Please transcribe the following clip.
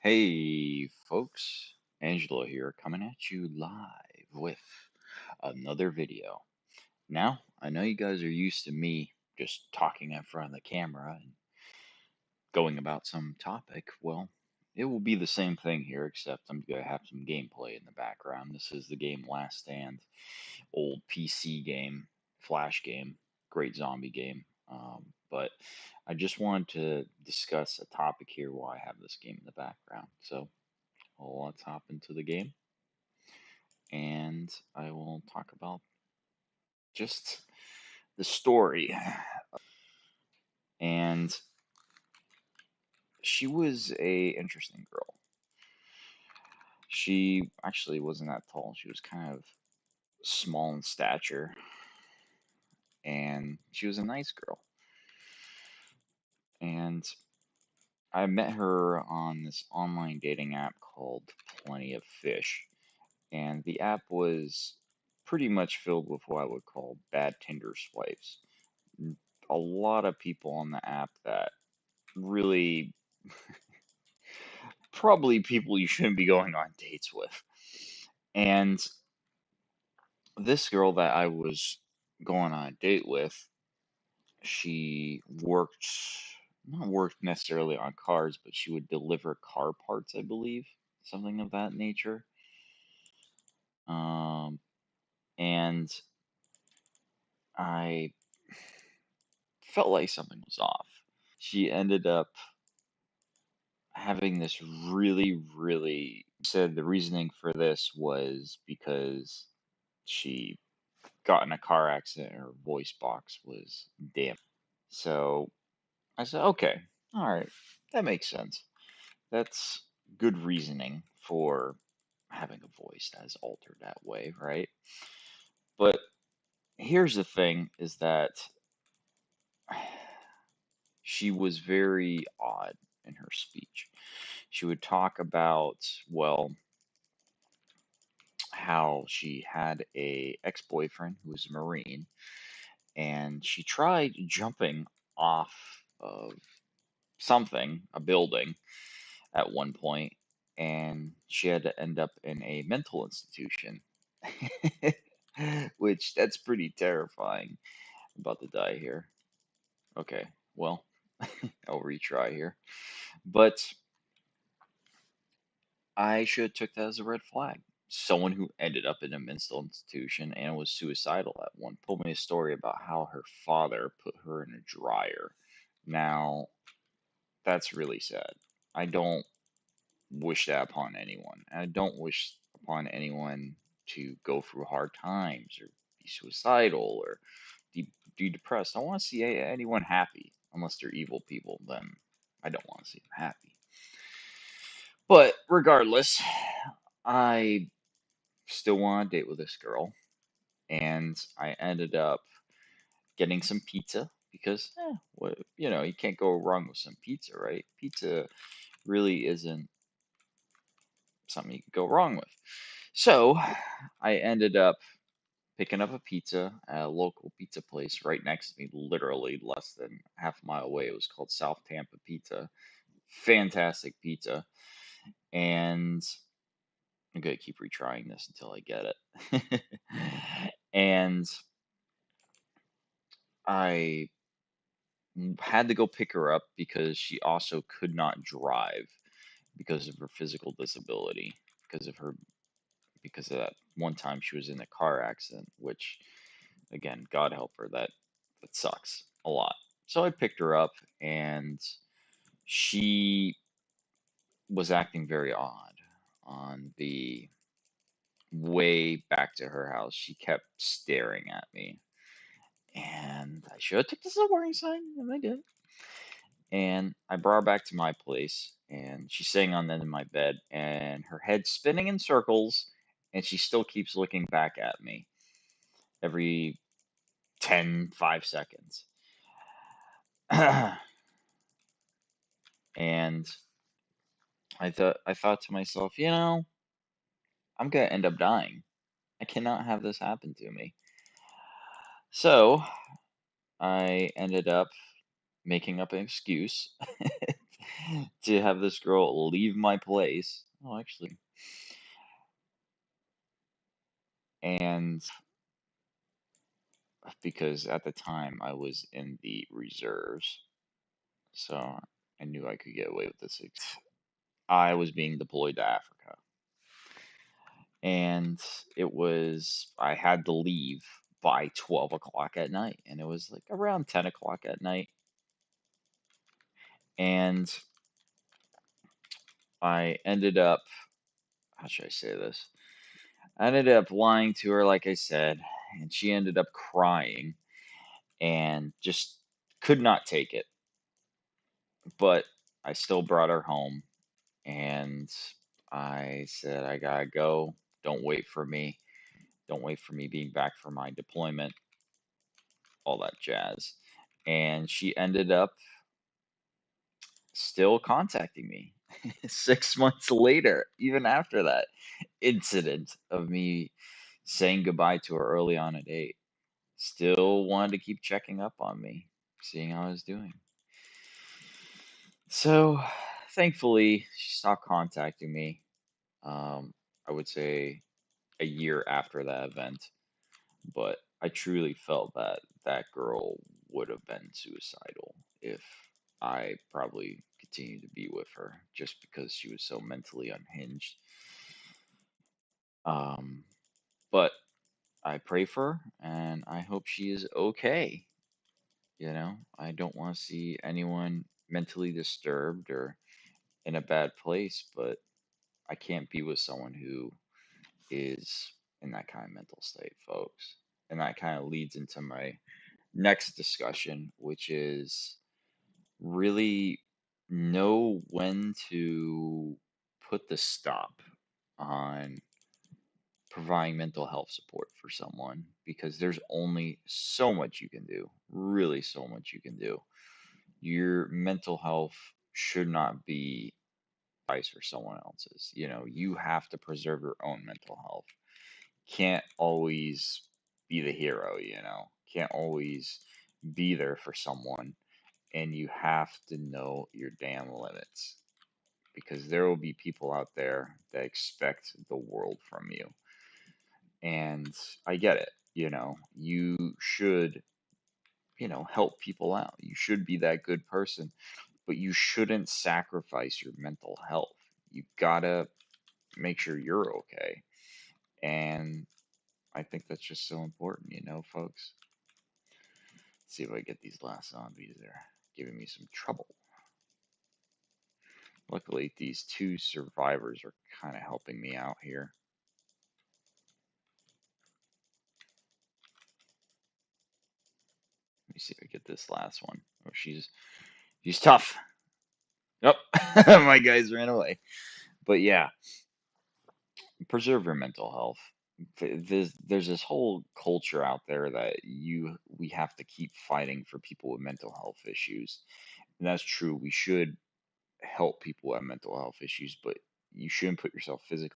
Hey, folks, Angelo here, coming at you live with another video. Now, I know you guys are used to me just talking in front of the camera and going about some topic. Well, it will be the same thing here, except I'm going to have some gameplay in the background. This is the game Last Stand, old PC game, Flash game, great zombie game. But I just wanted to discuss a topic here while I have this game in the background. So, well, let's hop into the game and I will talk about just the story. And she was a interesting girl. She actually wasn't that tall. She was kind of small in stature, and she was a nice girl. And I met her on this online dating app called Plenty of Fish. And the app was pretty much filled with what I would call bad Tinder swipes. A lot of people on the app that really probably people you shouldn't be going on dates with. And this girl that I was going on a date with, she worked, not worked necessarily on cars, but she would deliver car parts, I believe, something of that nature. Um, and I felt like something was off. She ended up having this really said the reasoning for this was because she got in a car accident and her voice box was damaged. So I said, okay, all right, that makes sense. That's good reasoning for having a voice that is altered that way, right? But here's the thing is that she was very odd in her speech. She would talk about, well, how she had a ex-boyfriend who was a Marine, and she tried jumping off of something, a building, at one point, and she had to end up in a mental institution. Which, that's pretty terrifying. I'm about to die here. Okay, well, I'll retry here. But I should have took that as a red flag. Someone who ended up in a mental institution and was suicidal at one told me a story about how her father put her in a dryer. Now, that's really sad. I don't wish that upon anyone. And I don't wish upon anyone to go through hard times or be suicidal or be depressed. I want to see anyone happy. Unless they're evil people, then I don't want to see them happy. But regardless, I still want to date with this girl, and I ended up getting some pizza because, what, you can't go wrong with some pizza, right? Pizza really isn't something you could go wrong with. So I ended up picking up a pizza at a local pizza place right next to me, literally less than half a mile away. It was called South Tampa Pizza. Fantastic pizza. And I'm going to keep retrying this until I get it. And I had to go pick her up because she also could not drive because of her physical disability, because of that one time she was in a car accident, which, again, God help her, that sucks a lot. So I picked her up, and she was acting very odd on the way back to her house. She kept staring at me, and I should have took this as a warning sign, and I did. And I brought her back to my place, and she's sitting on the end of my bed, and her head's spinning in circles, and she still keeps looking back at me every 5 seconds. And I thought to myself, I'm gonna end up dying. I cannot have this happen to me. So I ended up making up an excuse to have this girl leave my place. Oh, actually, and because at the time I was in the reserves, so I knew I could get away with this. I was being deployed to Africa, and I had to leave by 12 o'clock at night, and it was like around 10 o'clock at night, and I ended up, how should I say this? I ended up lying to her, like I said, and she ended up crying and just could not take it. But I still brought her home, and I said, I gotta go. Don't wait for me. Don't wait for me being back from my deployment, all that jazz. And she ended up still contacting me 6 months later, even after that incident of me saying goodbye to her early on a date. Still wanted to keep checking up on me, seeing how I was doing. So, thankfully, she stopped contacting me. I would say a year after that event, but I truly felt that that girl would have been suicidal if I probably continued to be with her just because she was so mentally unhinged. Um, but I pray for her and I hope she is okay. You know, I don't want to see anyone mentally disturbed or in a bad place, but I can't be with someone who is in that kind of mental state, folks. And that kind of leads into my next discussion, which is really know when to put the stop on providing mental health support for someone because there's only so much you can do, really, so much you can do. Your mental health should not be price for someone else's. You know, you have to preserve your own mental health. Can't always be the hero, you know, can't always be there for someone. And you have to know your damn limits because there will be people out there that expect the world from you. And I get it, you know, you should, help people out. You should be that good person, but you shouldn't sacrifice your mental health. You gotta make sure you're okay. And I think that's just so important, folks. Let's see if I get these last zombies. They're giving me some trouble. Luckily, these two survivors are kind of helping me out here. Let me see if I get this last one. Oh, she's tough. Oh, my guys ran away. But yeah, preserve your mental health. There's this whole culture out there that we have to keep fighting for people with mental health issues, and that's true. We should help people who have mental health issues, but you shouldn't put yourself physically